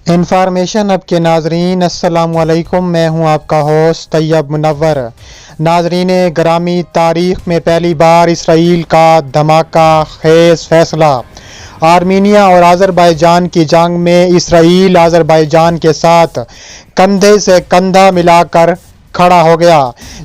Information اب کے ناظرین السلام علیکم، میں ہوں آپ کا ہوسٹ طیب منور۔ ناظرین گرامی، تاریخ میں پہلی بار اسرائیل کا دھماکہ خیز فیصلہ۔ آرمینیا اور آذربائیجان کی جنگ میں اسرائیل آذربائیجان کے ساتھ کندھے سے کندھا ملا کر کھڑا ہو گیا۔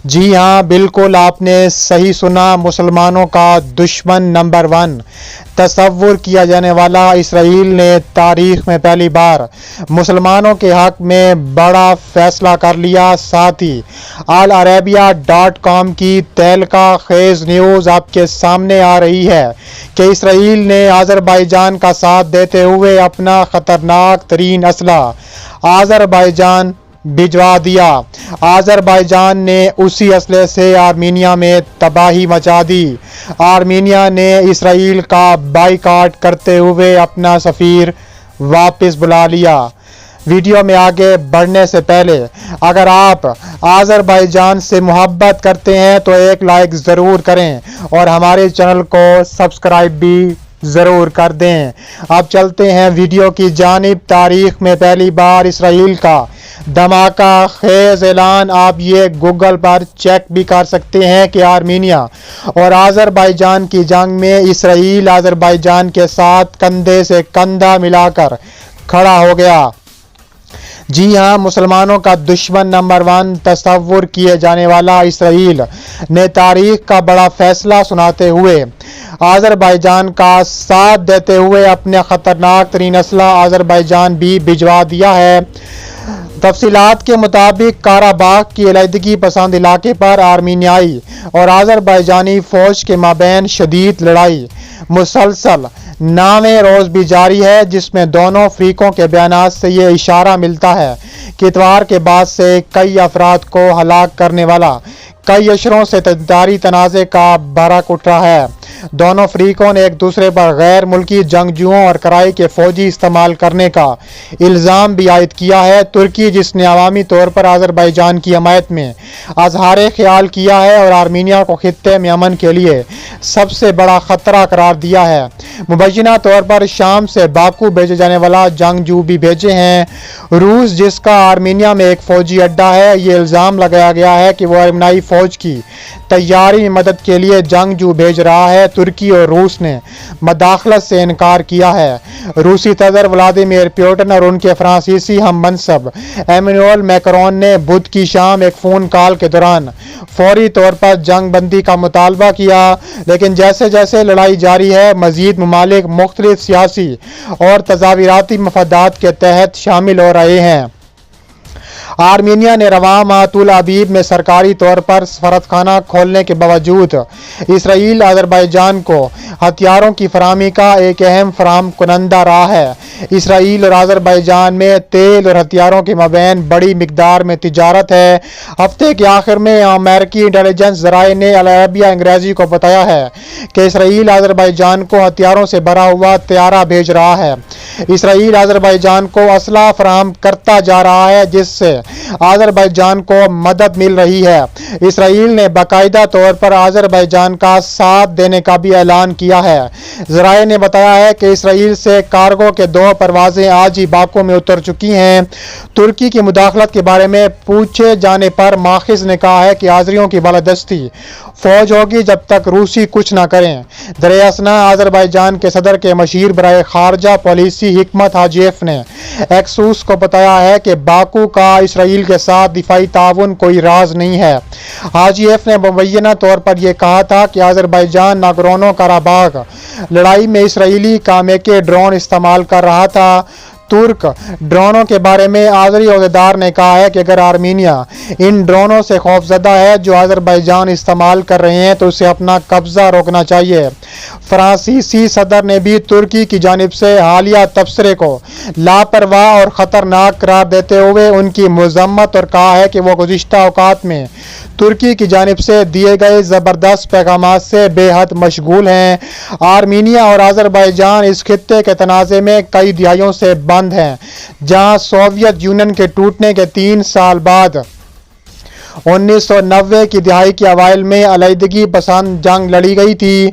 جی ہاں، بالکل آپ نے صحیح سنا، مسلمانوں کا دشمن نمبر 1 تصور کیا جانے والا اسرائیل نے تاریخ میں پہلی بار مسلمانوں کے حق میں بڑا فیصلہ کر لیا۔ ساتھ ہی العربیہ.com کی تہلکہ خیز نیوز آپ کے سامنے آ رہی ہے کہ اسرائیل نے آذربائیجان کا ساتھ دیتے ہوئے اپنا خطرناک ترین اسلحہ آذربائیجان بھجوا دیا۔ آذربائیجان نے اسی اسلحے سے آرمینیا میں تباہی مچا دی۔ آرمینیا نے اسرائیل کا بائیکاٹ کرتے ہوئے اپنا سفیر واپس بلا لیا۔ ویڈیو میں آگے بڑھنے سے پہلے اگر آپ آذربائیجان سے محبت کرتے ہیں تو ایک لائک ضرور کریں اور ہمارے چینل کو سبسکرائب بھی ضرور کر دیں۔ اب چلتے ہیں ویڈیو کی جانب۔ تاریخ میں پہلی بار اسرائیل کا دھماکہ خیز اعلان۔ آپ یہ گوگل پر چیک بھی کر سکتے ہیں کہ آرمینیا اور آذربائیجان کی جنگ میں اسرائیل آذربائیجان کے ساتھ کندھے سے کندھا ملا کر کھڑا ہو گیا۔ جی ہاں، مسلمانوں کا دشمن نمبر 1 تصور کیے جانے والا اسرائیل نے تاریخ کا بڑا فیصلہ سناتے ہوئے آذربائیجان کا ساتھ دیتے ہوئے اپنے خطرناک ترین اسلحہ آذربائیجان بھی بھجوا دیا ہے۔ تفصیلات کے مطابق قرہ کی علیحدگی پسند علاقے پر آرمینیائی اور آذربائیجانی فوج کے مابین شدید لڑائی مسلسل 9ویں روز بھی جاری ہے، جس میں دونوں فریقوں کے بیانات سے یہ اشارہ ملتا ہے کہ اتوار کے بعد سے کئی افراد کو ہلاک کرنے والا کئی اشروں سے جاری تنازع کا بھڑک اٹھ رہا ہے۔ دونوں فریقوں نے ایک دوسرے پر غیر ملکی جنگجوؤں اور کرائے کے فوجی استعمال کرنے کا الزام بھی عائد کیا ہے۔ ترکی، جس نے عوامی طور پر آذربائیجان کی حمایت میں اظہار خیال کیا ہے اور آرمینیا کو خطے میں امن کے لیے سب سے بڑا خطرہ قرار دیا ہے، مبینہ طور پر شام سے باکو بھیجے جانے والا جنگجو بھی بھیجے ہیں۔ روس، جس کا آرمینیا میں ایک فوجی اڈہ ہے، یہ الزام لگایا گیا ہے کہ وہ آرمینیائی فوج کی تیاری میں مدد کے لیے جنگجو بھیج رہا ہے۔ ترکی اور روس نے مداخلت سے انکار کیا ہے۔ روسی صدر ولادیمیر پوٹن اور ان کے فرانسیسی ہم منصب ایمینوئل میکرون نے بدھ کی شام ایک فون کال کے دوران فوری طور پر جنگ بندی کا مطالبہ کیا، لیکن جیسے جیسے لڑائی جاری ہے، مزید ممالک مختلف سیاسی اور تظاہراتی مفادات کے تحت شامل ہو رہے ہیں۔ آرمینیا نے رواں ماہ تل ابیب میں سرکاری طور پر سفارتخانہ کھولنے کے باوجود اسرائیل آذربائیجان کو ہتھیاروں کی فراہمی کا ایک اہم فراہم کنندہ رہا ہے۔ اسرائیل اور آذربائیجان میں تیل اور ہتھیاروں کے مابین بڑی مقدار میں تجارت ہے۔ ہفتے کے آخر میں امریکی انٹیلیجنس ذرائع نے العربیہ انگریزی کو بتایا ہے کہ اسرائیل آذربائیجان کو ہتھیاروں سے بھرا ہوا طیارہ بھیج رہا ہے۔ اسرائیل آذربائیجان کو اسلحہ فراہم کرتا جا رہا ہے، جس سے آذربائیجان کو مدد مل رہی ہے۔ اسرائیل نے باقاعدہ طور پر آذربائیجان کا ساتھ دینے کا بھی اعلان کیا ہے۔ ذرائع نے بتایا ہے کہ اسرائیل سے کارگو کے 2 پروازیں آج ہی باکو میں اتر چکی ہیں۔ ترکی کی مداخلت کے بارے میں پوچھے جانے پر ماخذ نے کہا ہے کہ آذریوں کی بالادستی فوج ہوگی جب تک روسی کچھ نہ کریں۔ دریں اثنا آذربائیجان کے صدر کے مشیر برائے خارجہ پالیسی حکمت حاجیف نے ایکسوس کو بتایا ہے کہ باکو کا اسرائیل کے ساتھ دفاعی تعاون کوئی راز نہیں ہے۔ حاجیف نے مبینہ طور پر یہ کہا تھا کہ آذربائیجان ناگورنو قرباخ لڑائی میں اسرائیلی کامیکے ڈرون استعمال کر رہا تھا۔ ترک ڈرونوں کے بارے میں آذری عہدیدار نے کہا ہے کہ اگر آرمینیا ان ڈرونوں سے خوفزدہ ہے جو آذربائیجان استعمال کر رہے ہیں تو اسے اپنا قبضہ روکنا چاہیے۔ فرانسیسی صدر نے بھی ترکی کی جانب سے حالیہ تبصرے کو لاپرواہ اور خطرناک قرار دیتے ہوئے ان کی مذمت اور کہا ہے کہ وہ گزشتہ اوقات میں ترکی کی جانب سے دیے گئے زبردست پیغامات سے بے حد مشغول ہیں۔ آرمینیا اور آذربائیجان اس خطے کے تنازع میں کئی دہائیوں سے بند ہیں، جہاں سوویت یونین کے ٹوٹنے کے 3 سال بعد 1990 کی دہائی کے اوائل میں علیحدگی پسند جنگ لڑی گئی تھی۔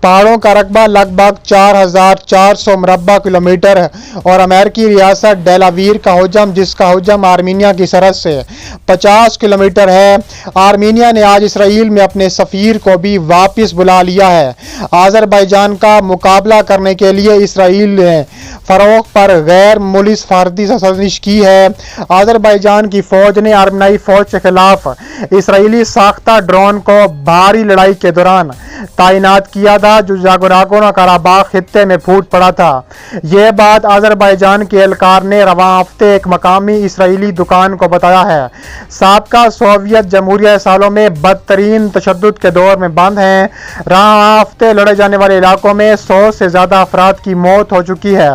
پہاڑوں کا رقبہ لگ بھگ 4400 مربع کلومیٹر اور امریکی ریاست ڈیلاویر کا حجم، جس کا حجم آرمینیا کی سرحد سے 50 کلومیٹر ہے۔ آرمینیا نے آج اسرائیل میں اپنے سفیر کو بھی واپس بلا لیا ہے۔ آذربائیجان کا مقابلہ کرنے کے لیے اسرائیل نے فروغ پر غیر ملکی سفارتی سازش کی ہے۔ آذربائیجان کی فوج نے آرمینیائی فوج کے خلاف اسرائیلی ساختہ ڈرون کو بھاری لڑائی کے دوران تعینات کیا تھا، جو ناگورنو قراباغ خطے میں پھوٹ پڑا تھا۔ یہ بات آذربائیجان کے اہلکار نے رواں ہفتے ایک مقامی اسرائیلی دکان کو بتایا ہے۔ سابقہ سوویت جمہوریہ سالوں میں بدترین تشدد کے دور میں بند ہیں۔ رواں ہفتے لڑے جانے والے علاقوں میں 100 سے زیادہ افراد کی موت ہو چکی ہے،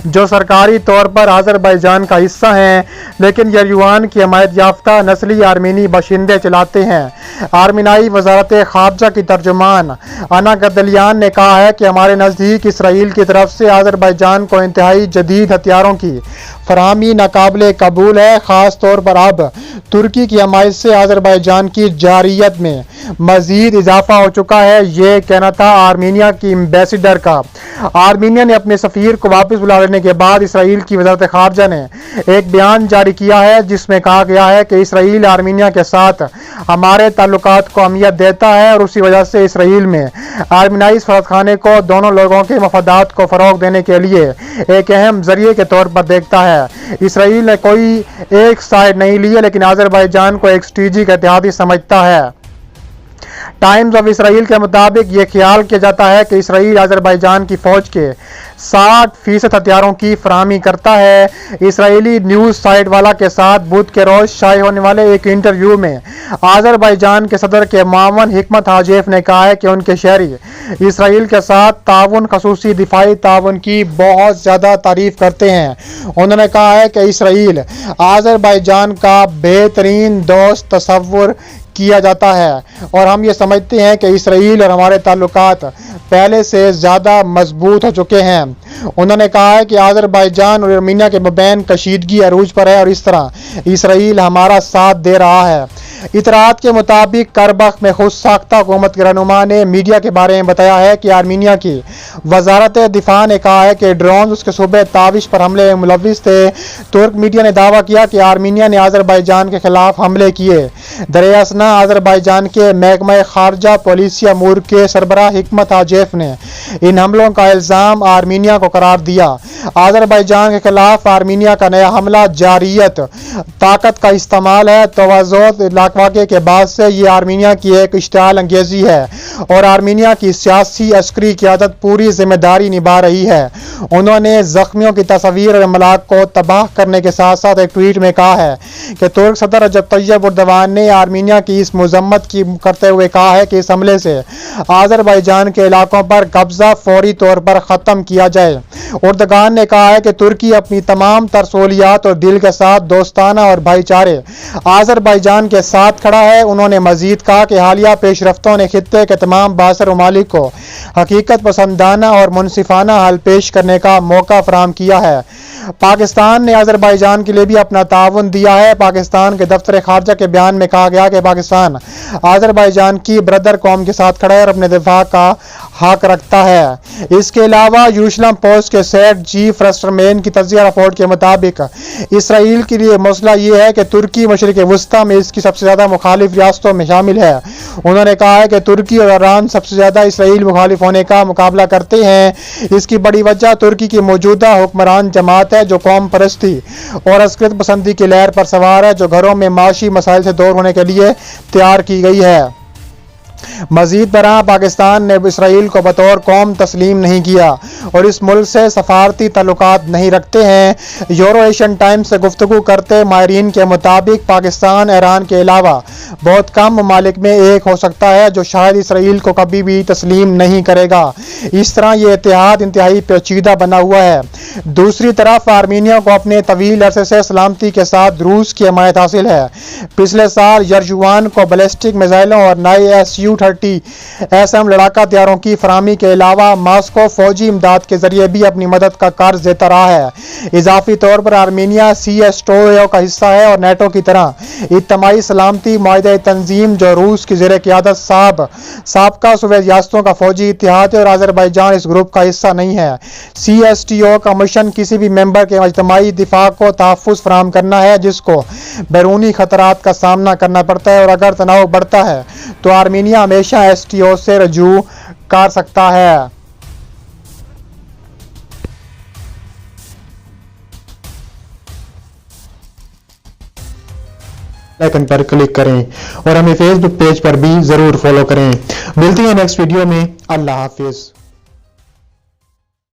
جو سرکاری طور پر آذربائیجان کا حصہ ہیں، لیکن یریوان کی حمایت یافتہ نسلی آرمینی باشندے چلاتے ہیں۔ آرمینیائی وزارت خارجہ کی ترجمان انا گدلیان نے کہا ہے کہ ہمارے نزدیک اسرائیل کی طرف سے آذربائیجان کو انتہائی جدید ہتھیاروں کی فراہمی ناقابل قبول ہے، خاص طور پر اب ترکی کی حمایت سے آذربائیجان کی جارحیت میں مزید اضافہ ہو چکا ہے۔ یہ کہنا تھا آرمینیا کی ایمبیسیڈر کا۔ آرمینیا نے اپنے سفیر کو واپس بلا لینے کے بعد اسرائیل کی وزارت خارجہ نے ایک بیان جاری کیا ہے، جس میں کہا گیا ہے کہ اسرائیل آرمینیا کے ساتھ ہمارے تعلقات کو اہمیت دیتا ہے اور اسی وجہ سے اسرائیل میں آرمینیائی سفارتخانے کو دونوں لوگوں کے مفادات کو فروغ دینے کے لیے ایک اہم ذریعے کے طور پر دیکھتا ہے۔ اسرائیل نے کوئی ایک سائیڈ نہیں لی ہے، لیکن آذربائیجان کو ایک اسٹریٹجک اتحادی سمجھتا ہے۔ ٹائمز آف اسرائیل کے مطابق یہ خیال کیا جاتا ہے کہ اسرائیل آذربائیجان کی فوج کے 60% ہتھیاروں کی فراہمی کرتا ہے۔ اسرائیلی نیوز سائٹ والا کے ساتھ بدھ کے روز شائع ہونے والے ایک انٹرویو میں آذربائیجان کے صدر کے معاون حکمت حاجیف نے کہا ہے کہ ان کے شہری اسرائیل کے ساتھ تعاون، خصوصی دفاعی تعاون کی بہت زیادہ تعریف کرتے ہیں۔ انہوں نے کہا ہے کہ اسرائیل آذربائیجان کا بہترین دوست تصور کیا جاتا ہے اور ہم یہ سمجھتے ہیں کہ اسرائیل اور ہمارے تعلقات پہلے سے زیادہ مضبوط ہو چکے ہیں۔ انہوں نے کہا ہے کہ آذربائیجان اور آرمینیا کے مابین کشیدگی عروج پر ہے اور اس طرح اسرائیل ہمارا ساتھ دے رہا ہے۔ اطلاعات کے مطابق کربخ میں خود ساختہ حکومت کے رہنما نے میڈیا کے بارے میں بتایا ہے کہ آرمینیا کی وزارت دفاع نے کہا ہے کہ ڈرون اس کے صوبے تاوش پر حملے میں ملوث تھے۔ ترک میڈیا نے دعویٰ کیا کہ آرمینیا نے آذربائیجان کے خلاف حملے کیے۔ درِ اثنا آذربائیجان کے محکمہ خارجہ پالیسی امور کے سربراہ حکمت حاجیف نے ان حملوں کا الزام آرمینیا کو قرار دیا۔ آذربائیجان کے خلاف آرمینیا کا نیا حملہ جارحیت، طاقت کا استعمال ہے۔ توازوت واقعے کے بعد سے یہ آرمینیا کی ایک اشتعال انگیزی ہے اور آرمینیا کی سیاسی عسکری قیادت پوری ذمہ داری نبھا رہی ہے۔ انہوں نے زخمیوں کی تصاویر اور املاک کو تباہ کرنے کے ساتھ ساتھ ایک ٹویٹ میں کہا ہے کہ ترک صدر رجب طیب اردوان نے آرمینیا کی اس مذمت کی کرتے ہوئے کہا ہے کہ اس حملے سے آذربائیجان کے علاقوں پر قبضہ فوری طور پر ختم کیا جائے۔ اردوغان نے کہا ہے کہ ترکی اپنی تمام تر سہولیات اور دل کے ساتھ دوستانہ اور بھائی چارے آذربائیجان کے ساتھ کھڑا ہے۔ انہوں نے مزید کہا کہ حالیہ پیش رفتوں نے خطے کے تمام بااثر ممالک کو حقیقت پسندانہ اور منصفانہ حل پیش کرنے کا موقع فراہم کیا ہے۔ پاکستان نے آذربائیجان کے لیے بھی اپنا تعاون دیا ہے۔ پاکستان کے دفتر خارجہ کے بیان میں کہا گیا کہ پاکستان آذربائیجان کی برادر قوم کے ساتھ کھڑا ہے اور اپنے دفاع کا حق رکھتا ہے۔ اس کے علاوہ یروشلم پوسٹ کے سیٹ چیف رسٹرمین کی تجزیہ رپورٹ کے مطابق اسرائیل کے لیے مسئلہ یہ ہے کہ ترکی مشرق وسطیٰ میں اس کی سب سے زیادہ مخالف ریاستوں میں شامل ہے۔ انہوں نے کہا ہے کہ ترکی اور ایران سب سے زیادہ اسرائیل مخالف ہونے کا مقابلہ کرتے ہیں۔ اس کی بڑی وجہ ترکی کی موجودہ حکمران جماعت ہے، جو قوم پرستی اور عسکریت پسندی کی لہر پر سوار ہے، جو گھروں میں معاشی مسائل سے دور ہونے کے لیے تیار کی گئی ہے۔ مزید برآں پاکستان نے اسرائیل کو بطور قوم تسلیم نہیں کیا اور اس ملک سے سفارتی تعلقات نہیں رکھتے ہیں۔ یورو ایشین ٹائمز سے گفتگو کرتے ماہرین کے مطابق پاکستان ایران کے علاوہ بہت کم ممالک میں ایک ہو سکتا ہے جو شاید اسرائیل کو کبھی بھی تسلیم نہیں کرے گا۔ اس طرح یہ اتحاد انتہائی پیچیدہ بنا ہوا ہے۔ دوسری طرف آرمینیا کو اپنے طویل عرصے سے سلامتی کے ساتھ روس کی حمایت حاصل ہے۔ پچھلے سال یرجوان کو بیلسٹک میزائلوں اور نئے Su-30SM لڑاکا طیاروں کی فراہمی کے علاوہ ماسکو فوجی امداد کے ذریعے بھی اپنی مدد کا قرض دیتا رہا ہے۔ اضافی طور پر آرمینیا CSTO کا حصہ ہے اور نیٹو کی طرح اجتماعی سلامتی معاہدہ تنظیم جو روس کی زیر قیادت سابقہ سوویت ریاستوں کا فوجی اتحاد ہے، اور آذربائیجان اس گروپ کا حصہ نہیں ہے۔ CSTO کا مشن کسی بھی ممبر کے اجتماعی دفاع کو تحفظ فراہم کرنا ہے جس کو بیرونی خطرات کا سامنا کرنا پڑتا ہے، اور اگر تناؤ بڑھتا ہے تو آرمینیا ہمیشہ STO سے رجوع کر سکتا ہے۔ آئیکن پر کلک کریں اور ہمیں فیس بک پیج پر بھی ضرور فالو کریں۔ ملتے ہیں نیکسٹ ویڈیو میں۔ اللہ حافظ۔